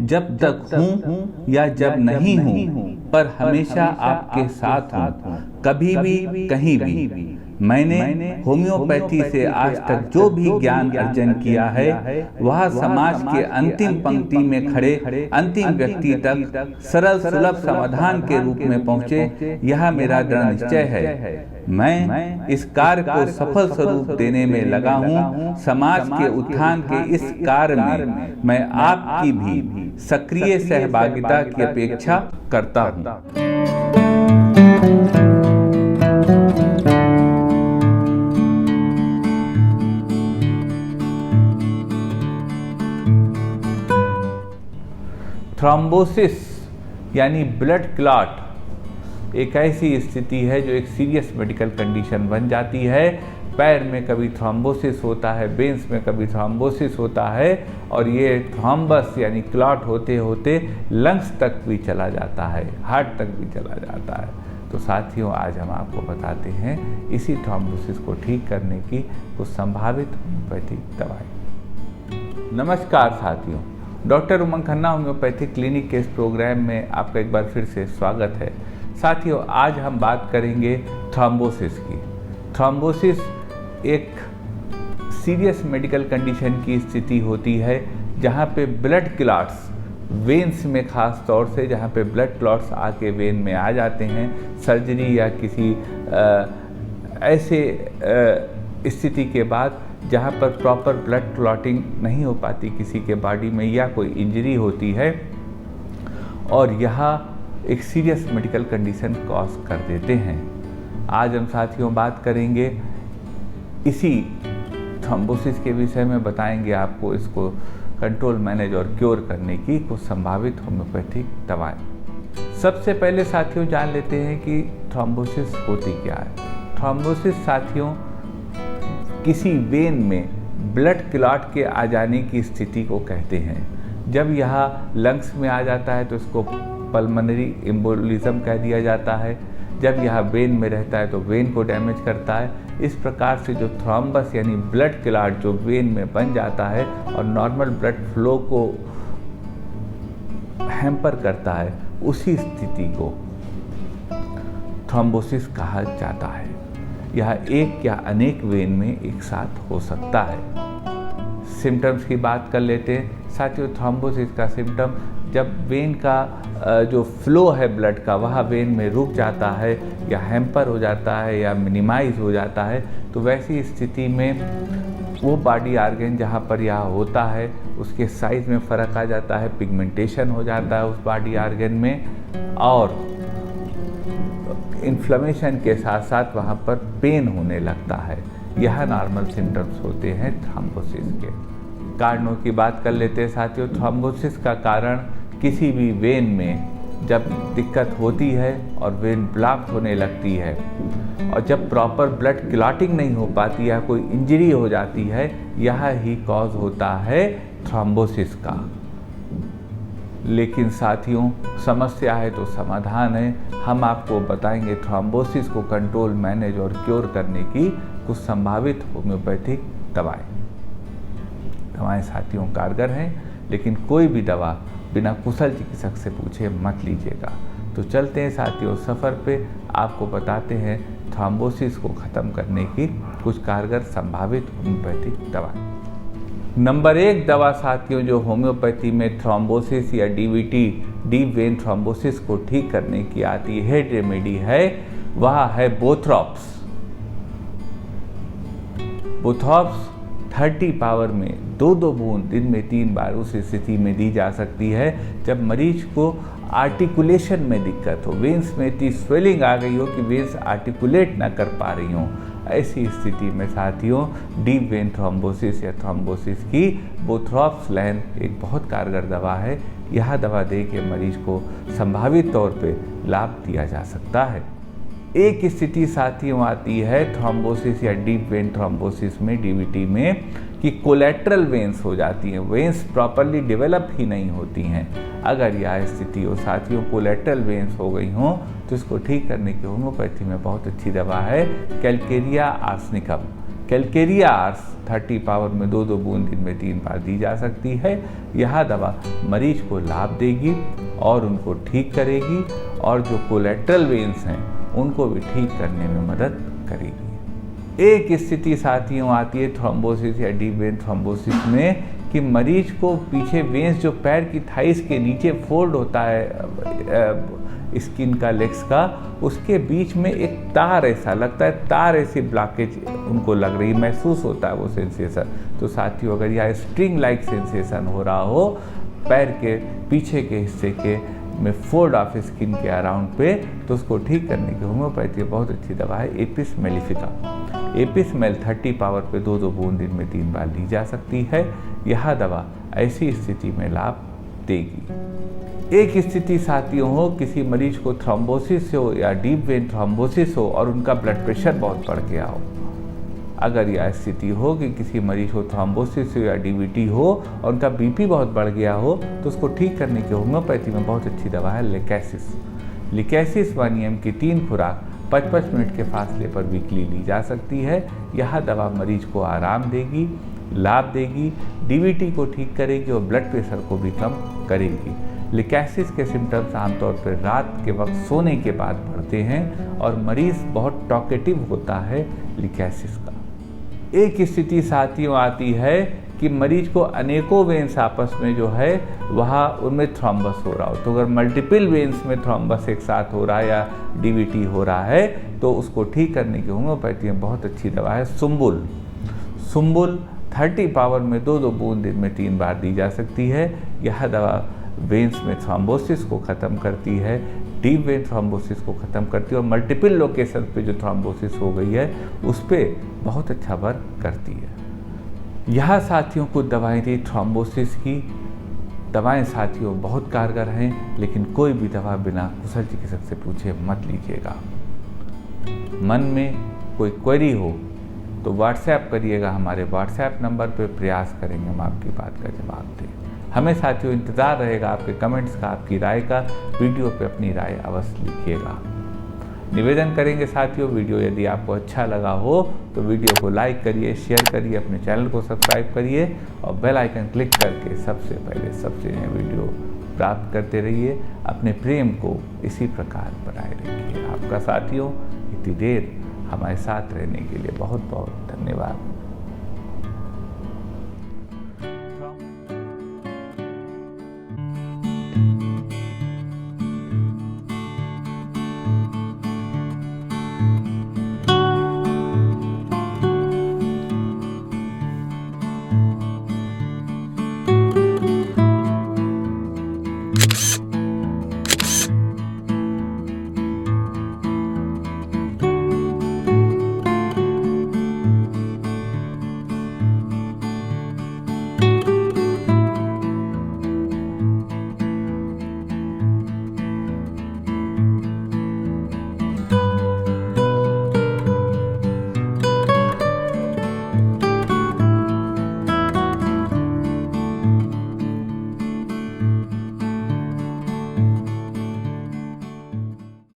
जब तक हूँ या जब नहीं हूँ, पर हमेशा आपके साथ हूँ, कभी भी कहीं भी। मैंने होम्योपैथी से आज तक जो भी ज्ञान अर्जन किया है वह समाज के अंतिम पंक्ति में खड़े अंतिम व्यक्ति तक सरल सुलभ समाधान के रूप में पहुँचे, यह मेरा दृढ़ निश्चय है। मैं इस कार्य को सफल स्वरूप देने में लगा हूँ। समाज के उत्थान के इस कार्य में मैं आपकी भी सक्रिय सहभागिता की अपेक्षा करता हूँ। थ्रोम्बोसिस यानी ब्लड क्लॉट एक ऐसी स्थिति है जो एक सीरियस मेडिकल कंडीशन बन जाती है। पैर में कभी थ्रोम्बोसिस होता है, वेन्स में कभी थ्रोम्बोसिस होता है, और ये थ्रोम्बस यानी क्लॉट होते होते लंग्स तक भी चला जाता है, हार्ट तक भी चला जाता है। तो साथियों, आज हम आपको बताते हैं इसी थ्रोम्बोसिस को ठीक करने की कुछ संभावित होम्योपैथिक दवाएं। नमस्कार साथियों, डॉक्टर उमंग खन्ना होम्योपैथिक क्लिनिक के इस प्रोग्राम में आपका एक बार फिर से स्वागत है। साथियों, आज हम बात करेंगे थ्रोम्बोसिस की। थ्रोम्बोसिस एक सीरियस मेडिकल कंडीशन की स्थिति होती है जहाँ पे ब्लड क्लॉट्स वेन्स में, ख़ास तौर से जहाँ पे ब्लड क्लॉट्स आके वेन में आ जाते हैं, सर्जरी या किसी ऐसे स्थिति के बाद जहाँ पर प्रॉपर ब्लड क्लॉटिंग नहीं हो पाती किसी के बॉडी में, या कोई इंजरी होती है और यहाँ एक सीरियस मेडिकल कंडीशन कॉज कर देते हैं। आज हम साथियों बात करेंगे इसी थ्रोम्बोसिस के विषय में, बताएंगे आपको इसको कंट्रोल, मैनेज और क्योर करने की कुछ संभावित होम्योपैथिक दवाएं। सबसे पहले साथियों जान लेते हैं कि थ्रोम्बोसिस होती क्या है। थ्रोम्बोसिस साथियों किसी वेन में ब्लड क्लॉट के आ जाने की स्थिति को कहते हैं। जब यह लंग्स में आ जाता है तो इसको पल्मोनरी एम्बोलिज्म कह दिया जाता है। जब यह वेन में रहता है तो वेन को डैमेज करता है। इस प्रकार से जो थ्रोम्बस यानी ब्लड क्लॉट जो वेन में बन जाता है और नॉर्मल ब्लड फ्लो को हैम्पर करता है, उसी स्थिति को थ्रोम्बोसिस कहा जाता है। यह एक या अनेक वेन में एक साथ हो सकता है। सिम्टम्स की बात कर लेते हैं साथियों। थ्रोम्बोसिस का सिम्टम, जब वेन का जो फ्लो है ब्लड का वह वेन में रुक जाता है या हैम्पर हो जाता है या मिनिमाइज हो जाता है, तो वैसी स्थिति में वो बॉडी आर्गन जहाँ पर यह होता है उसके साइज़ में फ़र्क आ जाता है, पिगमेंटेशन हो जाता है उस बॉडी आर्गन में, और इन्फ्लेमेशन के साथ साथ वहाँ पर पेन होने लगता है। यह नॉर्मल सिम्टम्स होते हैं थ्रोम्बोसिस के। कारणों की बात कर लेते हैं साथियों। थ्रोम्बोसिस का कारण किसी भी वेन में जब दिक्कत होती है और वेन ब्लॉक होने लगती है और जब प्रॉपर ब्लड क्लॉटिंग नहीं हो पाती या कोई इंजरी हो जाती है, यह ही कॉज होता है थ्रोम्बोसिस का। लेकिन साथियों, समस्या है तो समाधान है। हम आपको बताएंगे थ्रोम्बोसिस को कंट्रोल, मैनेज और क्योर करने की कुछ संभावित होम्योपैथिक दवाएं। दवाएं साथियों कारगर हैं, लेकिन कोई भी दवा बिना कुशल चिकित्सक से पूछे मत लीजिएगा। तो चलते हैं साथियों सफ़र पे, आपको बताते हैं थ्रोम्बोसिस को ख़त्म करने की कुछ कारगर संभावित होम्योपैथिक दवाएं। नंबर 1 दवा साथियों जो होम्योपैथी में थ्रोम्बोसिस या डीवीटी, डीप वेन थ्रोम्बोसिस को ठीक करने की आती है रेमेडी है, वह है बोथ्रॉप्स। बोथ्रॉप्स 30 पावर में 2-2 बूंद दिन में 3 बार उस स्थिति में दी जा सकती है जब मरीज को आर्टिकुलेशन में दिक्कत हो, वेन्स में इतनी स्वेलिंग आ गई हो कि वेन्स आर्टिकुलेट ना कर पा रही हों। ऐसी स्थिति में साथियों डीप वेन थ्रोम्बोसिस या थ्रोम्बोसिस की बोथ्रॉप्स लैन एक बहुत कारगर दवा है। यह दवा दे के मरीज को संभावित तौर पे लाभ दिया जा सकता है। एक स्थिति साथियों आती है थ्रोम्बोसिस या डीप वेन थ्रोम्बोसिस में, डीवीटी में, कि कोलेट्रल वेन्स हो जाती हैं, वेन्स प्रॉपरली डेवलप ही नहीं होती हैं। अगर यह स्थिति हो साथियों, कोलेट्रल वेन्स हो गई हों, तो इसको ठीक करने की होम्योपैथी में बहुत अच्छी दवा है calcarea arsenicum. Calcarea ars 30 power में 2-2 बूंद दिन में 3 बार दी जा सकती है। यह दवा मरीज को लाभ देगी और उनको ठीक करेगी और जो कोलेट्रल वेन्स हैं उनको भी ठीक करने में मदद करेगी। एक स्थिति साथियों आती है थ्रोम्बोसिस या डीप वेन थ्रोम्बोसिस में कि मरीज को पीछे वेन्स जो पैर की थाइस के नीचे फोल्ड होता है स्किन का, लेग्स का, उसके बीच में एक तार ऐसा लगता है, तार ऐसी ब्लॉकेज उनको लग रही, महसूस होता है वो सेंसेशन। तो साथियों अगर यह स्ट्रिंग लाइक सेंसेशन हो रहा हो पैर के पीछे के हिस्से के में फोल्ड ऑफ स्किन के अराउंड पे, तो उसको ठीक करने की होम्योपैथी बहुत अच्छी दवा है apis mellifica. Apis mel 30 power पे 2-2 बूंद दिन में 3 बार ली जा सकती है। यह दवा ऐसी स्थिति में लाभ देगी। एक स्थिति साथियों हो किसी मरीज को थ्रोम्बोसिस हो या डीप वेन थ्रोम्बोसिस हो और उनका ब्लड प्रेशर बहुत बढ़ गया हो। अगर यह स्थिति हो कि किसी मरीज को थ्रोम्बोसिस हो या डीवीटी हो और उनका बीपी बहुत बढ़ गया हो, तो उसको ठीक करने की होम्योपैथी में बहुत अच्छी दवा है लिकैसिस। लिकैसिस 1 EM की 3 खुराक 55 मिनट के फासले पर वीकली ली जा सकती है। यह दवा मरीज को आराम देगी, लाभ देगी, डीवीटी को ठीक करेगी और ब्लड प्रेशर को भी कम करेगी। लिकैसिस के सिम्टम्स आमतौर पर रात के वक्त सोने के बाद बढ़ते हैं और मरीज बहुत टॉकेटिव होता है लिकैसिस का। एक स्थिति साथियों आती है कि मरीज को अनेकों वेन्स आपस में जो है वहाँ उनमें थ्रोम्बस हो रहा हो। तो अगर मल्टीपल वेन्स में थ्रोम्बस एक साथ हो रहा है या डीवीटी हो रहा है, तो उसको ठीक करने की होम्योपैथी में बहुत अच्छी दवा है सुम्बुल। सुम्बुल 30 पावर में 2-2 बूंद दिन में 3 बार दी जा सकती है। यह दवा वेन्स में थ्रोम्बोसिस को ख़त्म करती है, डीप वेन थ्रोम्बोसिस को ख़त्म करती है और मल्टीपल लोकेशन पे जो थ्रोम्बोसिस हो गई है उस पर बहुत अच्छा वर्क करती है। यह साथियों कुछ दवाएं थी थ्रोम्बोसिस की। दवाएं साथियों बहुत कारगर हैं, लेकिन कोई भी दवा बिना कुशल चिकित्सक से पूछे मत लीजिएगा। मन में कोई क्वेरी हो तो व्हाट्सएप करिएगा, हमारे व्हाट्सएप नंबर पर प्रयास करेंगे हम आपकी बात का जवाब दें। हमें साथियों इंतज़ार रहेगा आपके कमेंट्स का, आपकी राय का। वीडियो पे अपनी राय अवश्य लिखिएगा। निवेदन करेंगे साथियों, वीडियो यदि आपको अच्छा लगा हो तो वीडियो को लाइक करिए, शेयर करिए, अपने चैनल को सब्सक्राइब करिए और बेल आइकन क्लिक करके सबसे पहले सबसे नए वीडियो प्राप्त करते रहिए। अपने प्रेम को इसी प्रकार बनाए रखिए। आपका साथियों इतनी देर हमारे साथ रहने के लिए बहुत बहुत धन्यवाद।